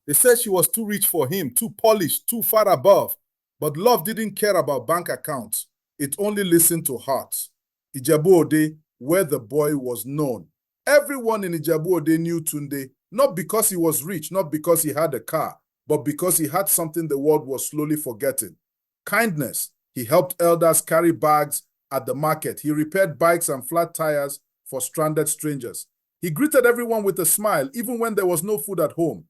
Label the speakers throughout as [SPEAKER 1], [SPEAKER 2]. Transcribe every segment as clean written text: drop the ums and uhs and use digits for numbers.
[SPEAKER 1] They said she was too rich for him, too polished, too far above. But love didn't care about bank accounts. It only listened to hearts. Ijebu Ode, where the boy was known. Everyone in Ijebu Ode knew Tunde, not because he was rich, not because he had a car, but because he had something the world was slowly forgetting. Kindness. He helped elders carry bags at the market. He repaired bikes and flat tires for stranded strangers. He greeted everyone with a smile, even when there was no food at home.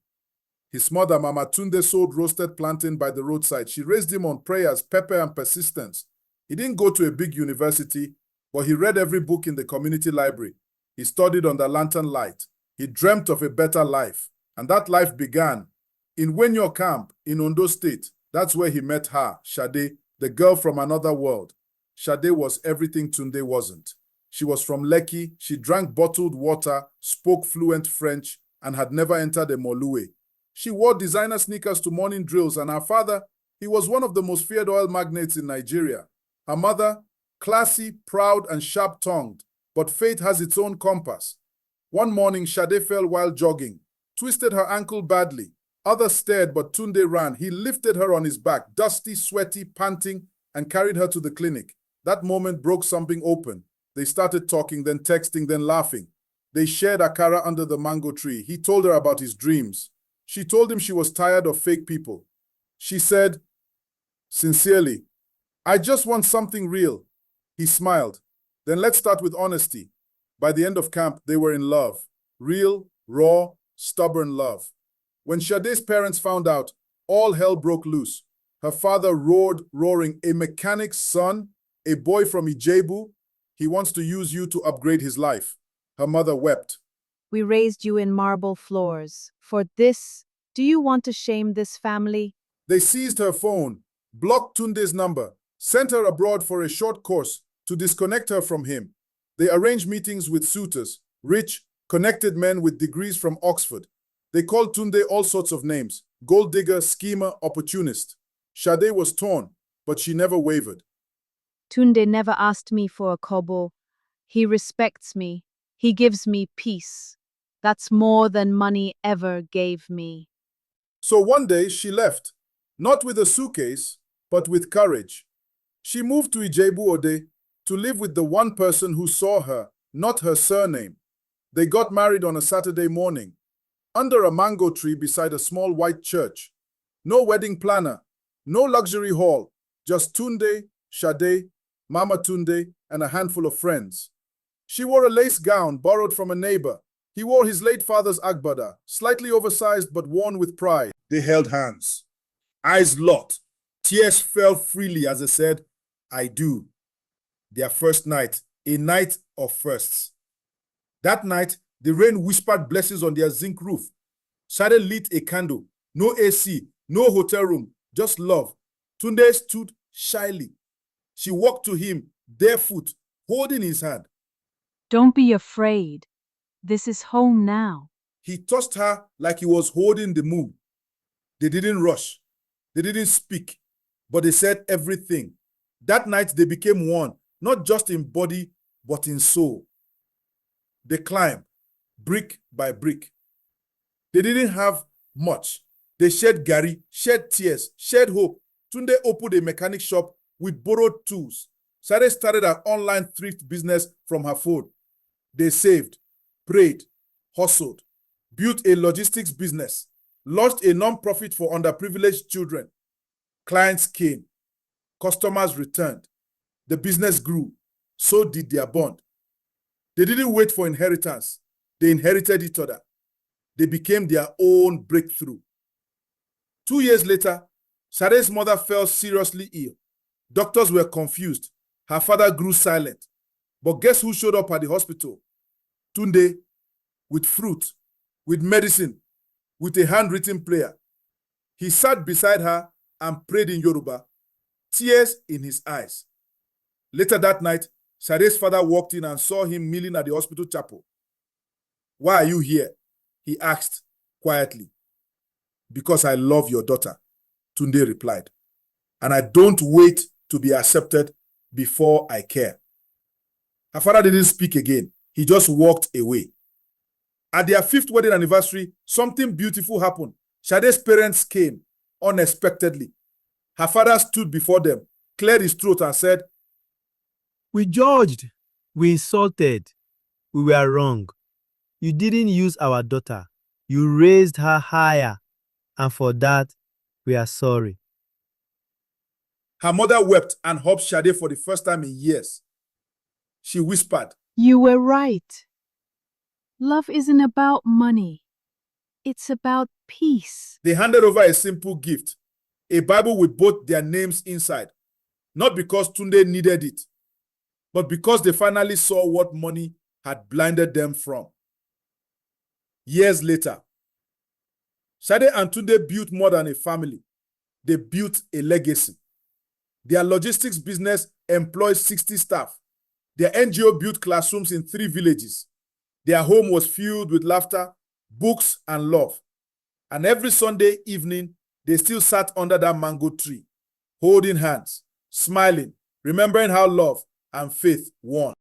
[SPEAKER 1] His mother, Mama Tunde, sold roasted plantain by the roadside. She raised him on prayers, pepper, and persistence. He didn't go to a big university, but he read every book in the community library. He studied under lantern light. He dreamt of a better life. And that life began in Wenyo camp in Ondo State. That's where he met her, Sade, the girl from another world. Sade was everything Tunde wasn't. She was from Lekki. She drank bottled water, spoke fluent French, and had never entered a Molue. She wore designer sneakers to morning drills, and her father, he was one of the most feared oil magnates in Nigeria. Her mother, classy, proud, and sharp-tongued, but fate has its own compass. One morning, Sade fell while jogging, twisted her ankle badly. Others stared, but Tunde ran. He lifted her on his back, dusty, sweaty, panting, and carried her to the clinic. That moment broke something open. They started talking, then texting, then laughing. They shared akara under the mango tree. He told her about his dreams. She told him she was tired of fake people. She said, sincerely, I just want something real. He smiled. Then let's start with honesty. By the end of camp, they were in love. Real, raw, stubborn love. When Sade's parents found out, all hell broke loose. Her father roared, roaring, a mechanic's son, a boy from Ijebu, he wants to use you to upgrade his life. Her mother wept.
[SPEAKER 2] We raised you in marble floors. For this, do you want to shame this family?
[SPEAKER 1] They seized her phone, blocked Tunde's number, sent her abroad for a short course to disconnect her from him. They arranged meetings with suitors, rich, connected men with degrees from Oxford. They called Tunde all sorts of names: gold digger, schemer, opportunist. Sade was torn, but she never wavered.
[SPEAKER 2] Tunde never asked me for a kobo. He respects me. He gives me peace. That's more than money ever gave me.
[SPEAKER 1] So one day she left, not with a suitcase, but with courage. She moved to Ijebu Ode to live with the one person who saw her, not her surname. They got married on a Saturday morning, under a mango tree beside a small white church. No wedding planner, no luxury hall, just Tunde, Sade, Mama Tunde, and a handful of friends. She wore a lace gown borrowed from a neighbor. He wore his late father's agbada, slightly oversized but worn with pride. They held hands, eyes locked. Tears fell freely as they said, I do. Their first night, a night of firsts. That night, the rain whispered blessings on their zinc roof. Sade lit a candle. No AC, no hotel room, just love. Tunde stood shyly. She walked to him, barefoot, holding his hand.
[SPEAKER 2] Don't be afraid. This is home now.
[SPEAKER 1] He touched her like he was holding the moon. They didn't rush. They didn't speak, but they said everything. That night they became one, not just in body, but in soul. They climbed, brick by brick. They didn't have much. They shared gari, shared tears, shared hope. Tunde opened a mechanic shop with borrowed tools. Sade started an online thrift business from her phone. They saved, prayed, hustled, built a logistics business, launched a non-profit for underprivileged children. Clients came, customers returned. The business grew. So did their bond. They didn't wait for inheritance. They inherited each other. They became their own breakthrough. 2 years later, Sade's mother fell seriously ill. Doctors were confused. Her father grew silent. But guess who showed up at the hospital? Tunde, with fruit, with medicine, with a handwritten prayer. He sat beside her and prayed in Yoruba, tears in his eyes. Later that night, Sade's father walked in and saw him kneeling at the hospital chapel. Why are you here? He asked quietly. Because I love your daughter, Tunde replied. And I don't wait to be accepted before I care. Her father didn't speak again. He just walked away. At their 5th wedding anniversary, something beautiful happened. Sade's parents came unexpectedly. Her father stood before them, cleared his throat, and said,
[SPEAKER 3] We judged, we insulted, we were wrong. You didn't use our daughter. You raised her higher, and for that, we are sorry.
[SPEAKER 1] Her mother wept and hugged Sade for the first time in years. She whispered,
[SPEAKER 2] You were right. Love isn't about money. It's about peace.
[SPEAKER 1] They handed over a simple gift, a Bible with both their names inside, not because Tunde needed it, but because they finally saw what money had blinded them from. Years later, Sade and Tunde built more than a family. They built a legacy. Their logistics business employs 60 staff. Their NGO built classrooms in 3 villages. Their home was filled with laughter, books, and love. And every Sunday evening, they still sat under that mango tree, holding hands, smiling, remembering how love and faith won.